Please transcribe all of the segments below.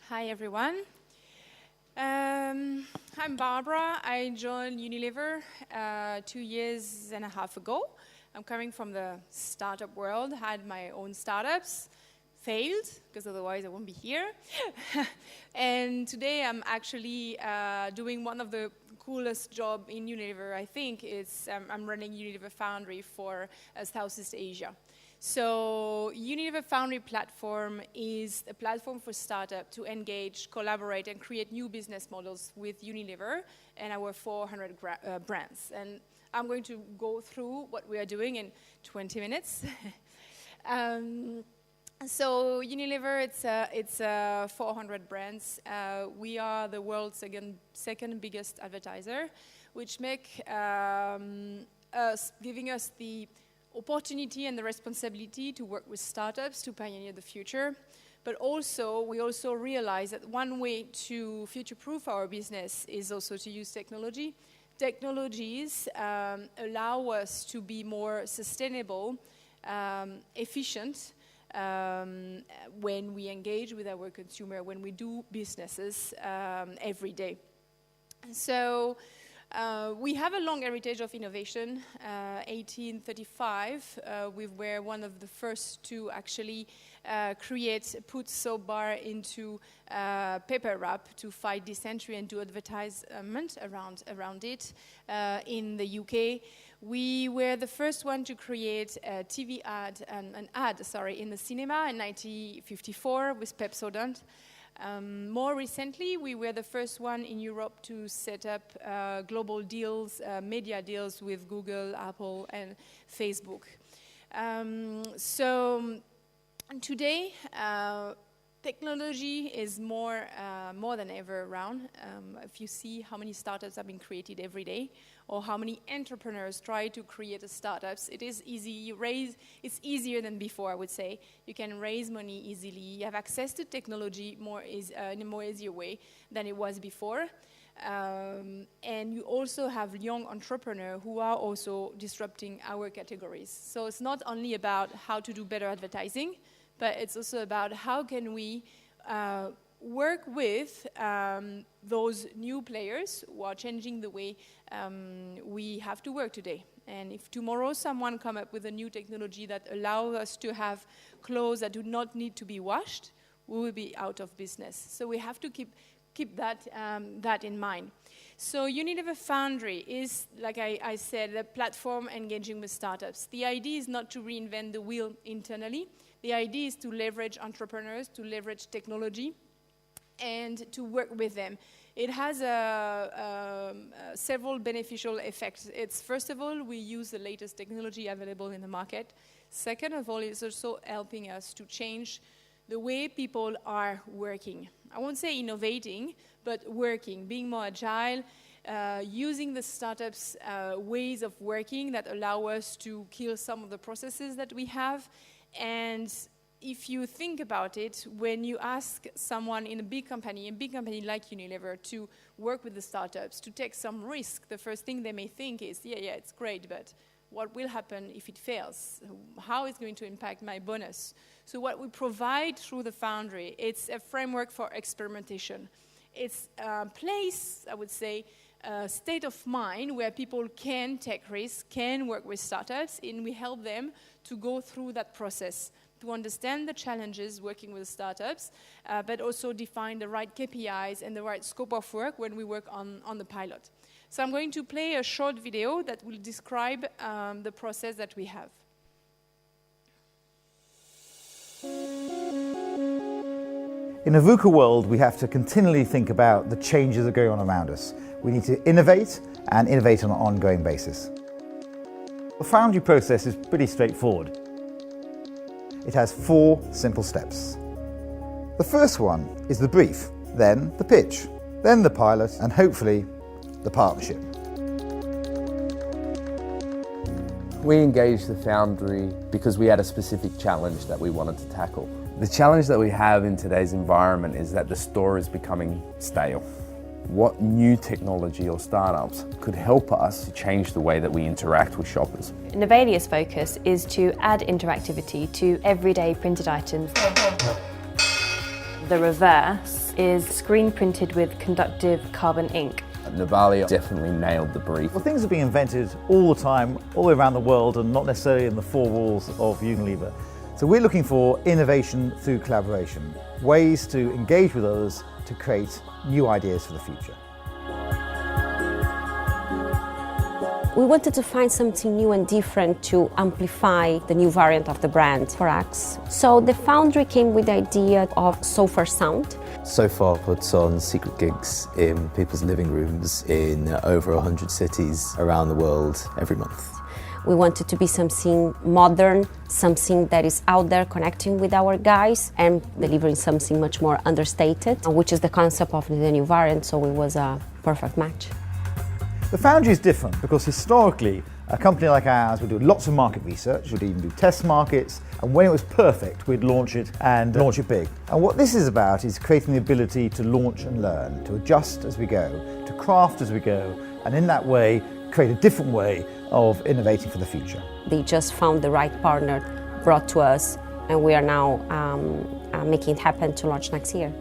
Hi everyone. I'm Barbara. I joined Unilever 2.5 years ago. I'm coming from the startup world, had my own startups, failed, because otherwise I won't be here. And today I'm actually doing one of the coolest job in Unilever, I think. I'm running Unilever Foundry for Southeast Asia. So Unilever Foundry platform is a platform for startups to engage, collaborate, and create new business models with Unilever and our 400 brands. And I'm going to go through what we are doing in 20 minutes. So Unilever, it's 400 brands. We are the world's second biggest advertiser, which giving us the opportunity and the responsibility to work with startups to pioneer the future. But also, we also realize that one way to future-proof our business is also to use technology. Technologies allow us to be more sustainable, efficient, when we engage with our consumer, when we do businesses every day. So we have a long heritage of innovation. 1835, we were one of the first to actually put soap bar into paper wrap to fight dysentery and do advertisement around it. In the UK, we were the first one to create a TV ad, an ad in the cinema in 1954 with Pepsodent. More recently, we were the first one in Europe to set up global deals, media deals with Google, Apple, and Facebook. So today, technology is more than ever around. If you see how many startups have been created every day, or how many entrepreneurs try to create startups, it is easy. It's easier than before, I would say. You can raise money easily. You have access to technology in a more easier way than it was before. And you also have young entrepreneurs who are also disrupting our categories. So it's not only about how to do better advertising, but it's also about how can we work with those new players who are changing the way we have to work today. And if tomorrow someone come up with a new technology that allows us to have clothes that do not need to be washed, we will be out of business. So we have to keep that in mind. So Unilever Foundry is, like I said, a platform engaging with startups. The idea is not to reinvent the wheel internally. The idea is to leverage entrepreneurs, to leverage technology, and to work with them. It has several beneficial effects. It's, first of all, we use the latest technology available in the market. Second of all, it's also helping us to change the way people are working. I won't say innovating, but working, being more agile, using the startups' ways of working that allow us to kill some of the processes that we have. And if you think about it, when you ask someone in a big company like Unilever, to work with the startups, to take some risk, the first thing they may think is, yeah, it's great, but what will happen if it fails? How is it going to impact my bonus? So what we provide through the Foundry, it's a framework for experimentation. It's a place, I would say, a state of mind where people can take risks, can work with startups, and we help them to go through that process, to understand the challenges working with startups, but also define the right KPIs and the right scope of work when we work on the pilot. So I'm going to play a short video that will describe the process that we have. In a VUCA world, we have to continually think about the changes that are going on around us. We need to innovate, and innovate on an ongoing basis. The Foundry process is pretty straightforward. It has 4 simple steps. The first one is the brief, then the pitch, then the pilot, and hopefully the partnership. We engaged the Foundry because we had a specific challenge that we wanted to tackle. The challenge that we have in today's environment is that the store is becoming stale. What new technology or startups could help us to change the way that we interact with shoppers? Novalia's focus is to add interactivity to everyday printed items. The reverse is screen printed with conductive carbon ink. Navalia definitely nailed the brief. Well, things are being invented all the time, all the way around the world, and not necessarily in the four walls of Unilever. So we're looking for innovation through collaboration, ways to engage with others to create new ideas for the future. We wanted to find something new and different to amplify the new variant of the brand for Axe. So the foundry came with the idea of Sofa Sound. So far puts on secret gigs in people's living rooms in over 100 cities around the world every month. We wanted to be something modern, something that is out there connecting with our guys and delivering something much more understated, which is the concept of the new variant, so it was a perfect match. The foundry is different because historically a company like ours would do lots of market research, would even do test markets, and when it was perfect we'd launch it and launch it big. And what this is about is creating the ability to launch and learn, to adjust as we go, to craft as we go, and in that way create a different way of innovating for the future. They just found the right partner, brought to us, and we are now making it happen to launch next year.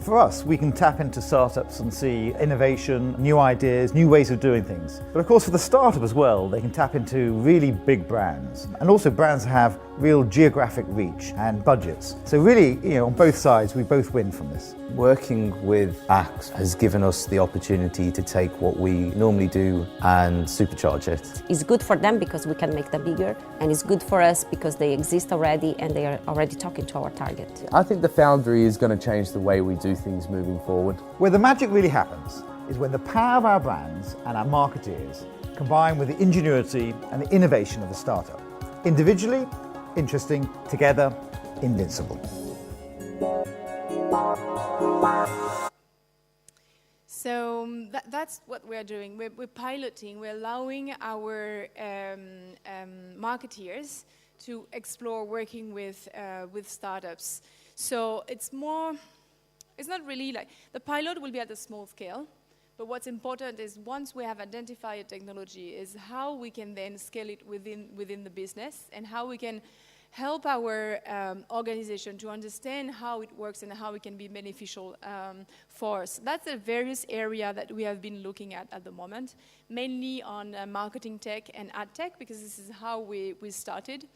For us, we can tap into startups and see innovation, new ideas, new ways of doing things. But of course for the startup as well, they can tap into really big brands, and also brands that have real geographic reach and budgets. So really, on both sides, we both win from this. Working with Axe has given us the opportunity to take what we normally do and supercharge it. It's good for them because we can make them bigger, and it's good for us because they exist already and they are already talking to our target. I think the foundry is going to change the way we do things moving forward. Where the magic really happens is when the power of our brands and our marketeers combine with the ingenuity and the innovation of a startup. Individually, interesting, together, invincible. So that's what we're doing. We're piloting, we're allowing our marketeers to explore working with startups. So it's not really like, the pilot will be at a small scale, but what's important is once we have identified a technology is how we can then scale it within the business and how we can help our organization to understand how it works and how it can be beneficial for us. That's the various area that we have been looking at the moment, mainly on marketing tech and ad tech, because this is how we started.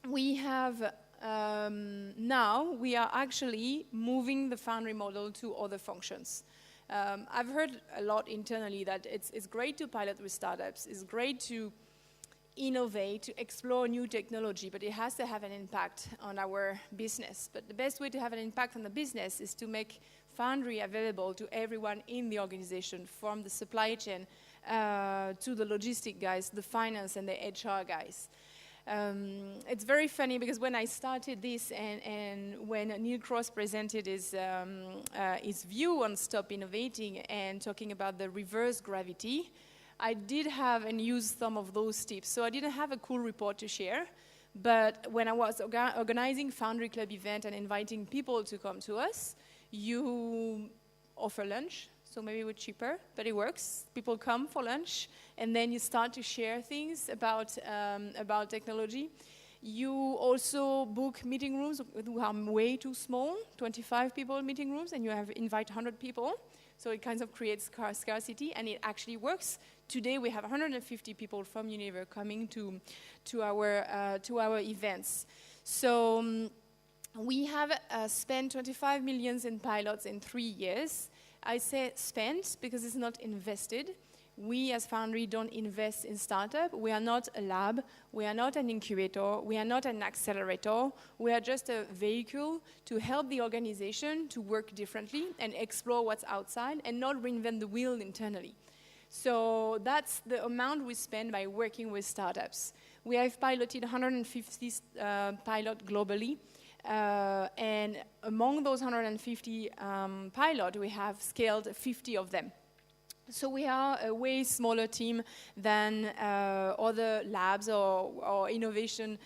We have now we are actually moving the foundry model to other functions. I've heard a lot internally that it's great to pilot with startups, it's great to innovate, to explore new technology, but it has to have an impact on our business. But the best way to have an impact on the business is to make foundry available to everyone in the organization, from the supply chain to the logistic guys, the finance and the HR guys. It's very funny because when I started this and when Neil Cross presented his view on Stop Innovating and talking about the reverse gravity, I did have and used some of those tips. So I didn't have a cool report to share, but when I was organizing Foundry Club event and inviting people to come to us, you offer lunch. So maybe it's cheaper, but it works. People come for lunch, and then you start to share things about technology. You also book meeting rooms who are way too small, 25 people meeting rooms, and you invite 100 people. So it kind of creates scarcity, and it actually works. Today we have 150 people from Unilever coming to our events. So we have spent 25 million in pilots in 3 years. I say spent because it's not invested. We as Foundry don't invest in startup. We are not a lab. We are not an incubator. We are not an accelerator. We are just a vehicle to help the organization to work differently and explore what's outside and not reinvent the wheel internally. So that's the amount we spend by working with startups. We have piloted 150 pilots globally. And among those 150 pilots, we have scaled 50 of them. So we are a way smaller team than other labs or innovation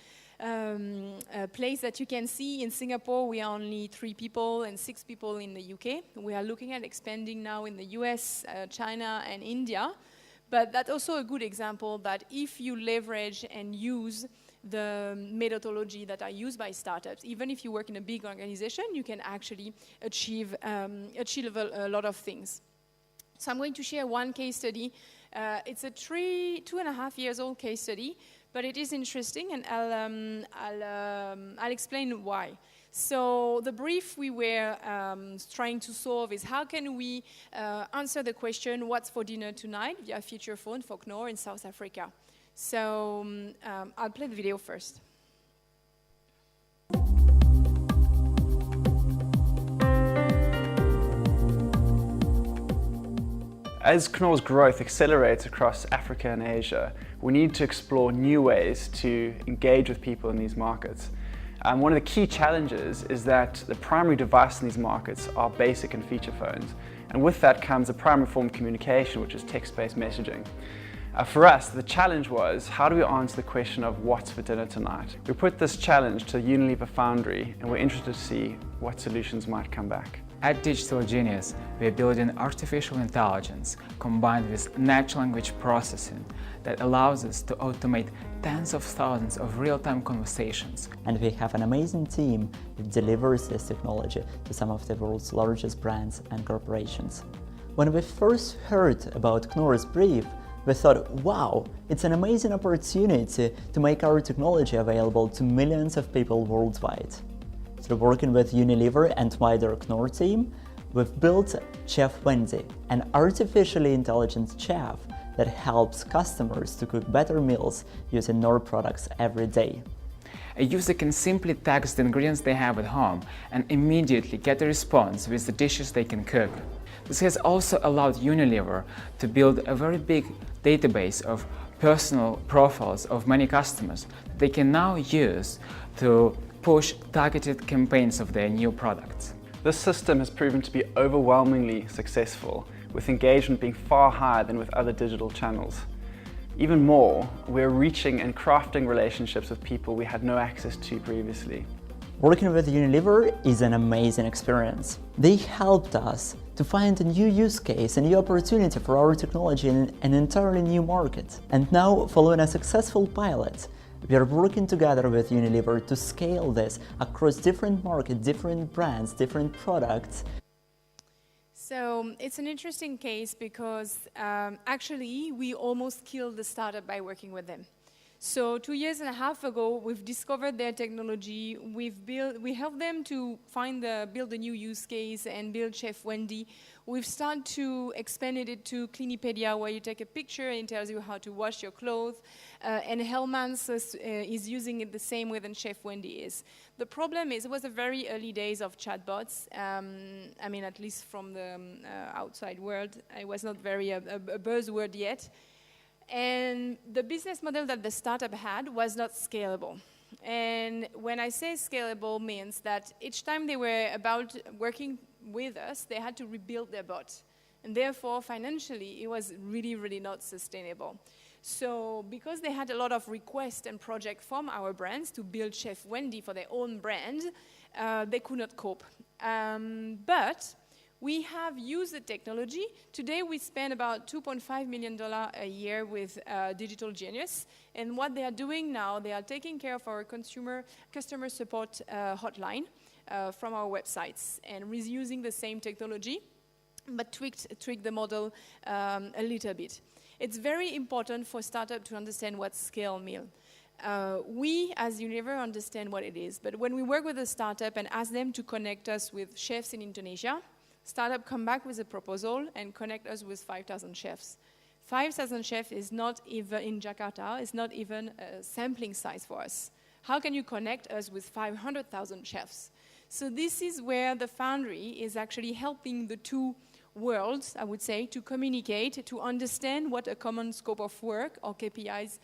place that you can see. In Singapore, we are only 3 people and 6 people in the UK. We are looking at expanding now in the US, China, and India. But that's also a good example that if you leverage and use the methodology that are used by startups. Even if you work in a big organization, you can actually achieve a lot of things. So I'm going to share one case study. It's a 2.5 years old case study, but it is interesting, and I'll explain why. So the brief we were trying to solve is how can we answer the question, what's for dinner tonight, via feature phone for Knorr in South Africa. So I'll play the video first. As Knorr's growth accelerates across Africa and Asia, we need to explore new ways to engage with people in these markets. One of the key challenges is that the primary device in these markets are basic and feature phones, and with that comes a primary form of communication, which is text-based messaging. For us, the challenge was, how do we answer the question of what's for dinner tonight? We put this challenge to Unilever Foundry, and we're interested to see what solutions might come back. At Digital Genius, we are building artificial intelligence combined with natural language processing that allows us to automate tens of thousands of real-time conversations. And we have an amazing team that delivers this technology to some of the world's largest brands and corporations. When we first heard about Knorr's brief, we thought, wow, it's an amazing opportunity to make our technology available to millions of people worldwide. Through working with Unilever and wider Knorr team, we've built Chef Wendy, an artificially intelligent chef that helps customers to cook better meals using Knorr products every day. A user can simply text the ingredients they have at home and immediately get a response with the dishes they can cook. This has also allowed Unilever to build a very big database of personal profiles of many customers that they can now use to push targeted campaigns of their new products. This system has proven to be overwhelmingly successful, with engagement being far higher than with other digital channels. Even more, we're reaching and crafting relationships with people we had no access to previously. Working with Unilever is an amazing experience. They helped us to find a new use case, a new opportunity for our technology in an entirely new market. And now, following a successful pilot, we are working together with Unilever to scale this across different markets, different brands, different products. So it's an interesting case because actually we almost killed the startup by working with them. So 2.5 years ago, we've discovered their technology. We helped them to build a new use case and build Chef Wendy. We've started to expand it to Cleanipedia, where you take a picture and it tells you how to wash your clothes. And Hellmann's is using it the same way than Chef Wendy is. The problem is it was the very early days of chatbots. I mean, at least from the outside world, it was not very a buzzword yet. And the business model that the startup had was not scalable. And when I say scalable means that each time they were about working with us, they had to rebuild their bot. And therefore, financially, it was really, really not sustainable. So because they had a lot of requests and projects from our brands to build Chef Wendy for their own brand, they could not cope. But we have used the technology. Today we spend about $2.5 million a year with Digital Genius. And what they are doing now, they are taking care of our customer support hotline from our websites and reusing the same technology, but tweak the model a little bit. It's very important for startup to understand what scale means. We, as Unilever, understand what it is. But when we work with a startup and ask them to connect us with chefs in Indonesia, startup come back with a proposal and connect us with 5,000 chefs. 5,000 chefs is not even in Jakarta, it's not even a sampling size for us. How can you connect us with 500,000 chefs? So this is where the Foundry is actually helping the two worlds, I would say, to communicate, to understand what a common scope of work or KPIs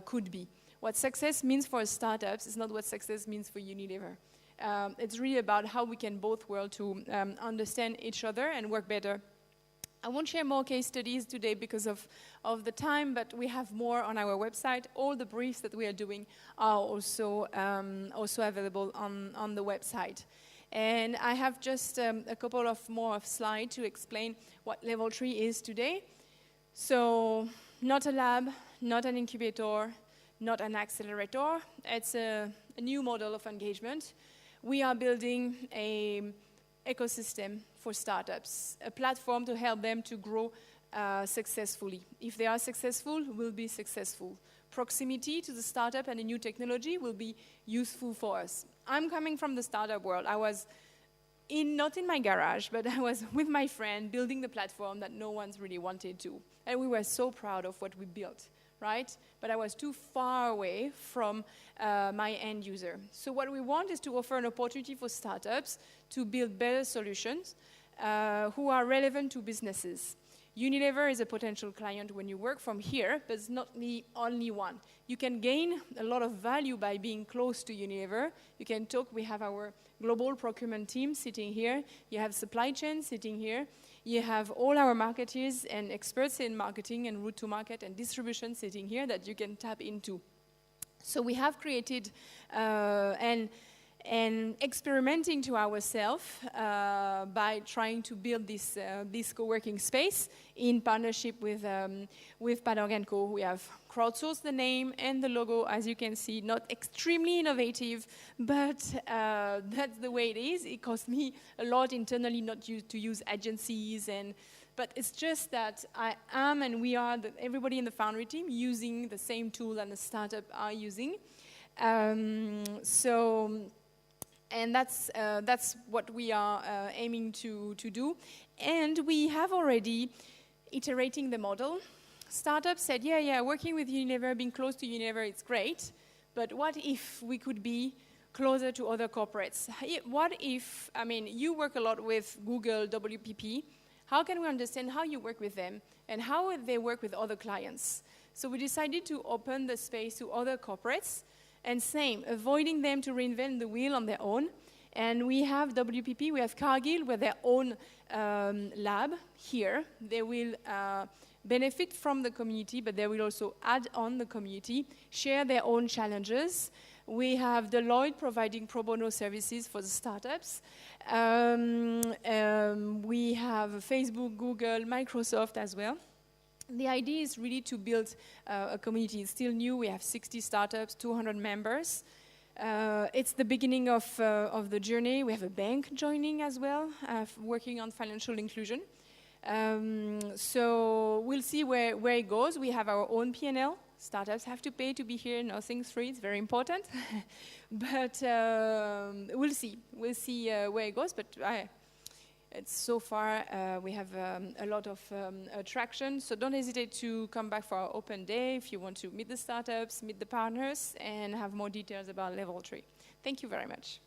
could be. What success means for startups is not what success means for Unilever. It's really about how we can both worlds to understand each other and work better. I won't share more case studies today because of the time, but we have more on our website. All the briefs that we are doing are also available on the website. And I have just a couple of more slides to explain what Level 3 is today. So not a lab, not an incubator, not an accelerator. It's a new model of engagement. We are building an ecosystem for startups, a platform to help them to grow successfully. If they are successful, we'll be successful. Proximity to the startup and a new technology will be useful for us. I'm coming from the startup world. I was not in my garage, but I was with my friend building the platform that no one's really wanted to. And we were so proud of what we built, right? But I was too far away from my end user. So what we want is to offer an opportunity for startups to build better solutions who are relevant to businesses. Unilever is a potential client when you work from here, but it's not the only one. You can gain a lot of value by being close to Unilever. You can talk, we have our global procurement team sitting here. You have supply chain sitting here. You have all our marketers and experts in marketing and route to market and distribution sitting here that you can tap into. So we have created and experimenting to ourselves by trying to build this co-working space in partnership with Padorg & Co. We have crowdsourced the name and the logo, as you can see, not extremely innovative, but that's the way it is. It cost me a lot internally not to use agencies, but it's just that I am and we are, everybody in the Foundry team, using the same tool that the startup are using. And that's what we are aiming to do. And we have already iterating the model. Startups said, yeah, working with Unilever, being close to Unilever, it's great. But what if we could be closer to other corporates? What if, I mean, you work a lot with Google, WPP. How can we understand how you work with them and how they work with other clients? So we decided to open the space to other corporates. And same, avoiding them to reinvent the wheel on their own. And we have WPP, we have Cargill with their own lab here. They will benefit from the community, but they will also add on the community, share their own challenges. We have Deloitte providing pro bono services for the startups. We have Facebook, Google, Microsoft as well. The idea is really to build a community. It's still new. We have 60 startups, 200 members. It's the beginning of the journey. We have a bank joining as well, working on financial inclusion. So we'll see where it goes. We have our own P&L. Startups have to pay to be here. Nothing's free. It's very important. But we'll see. We'll see where it goes. But it's so far, we have a lot of attraction, so don't hesitate to come back for our open day if you want to meet the startups, meet the partners, and have more details about Level 3. Thank you very much.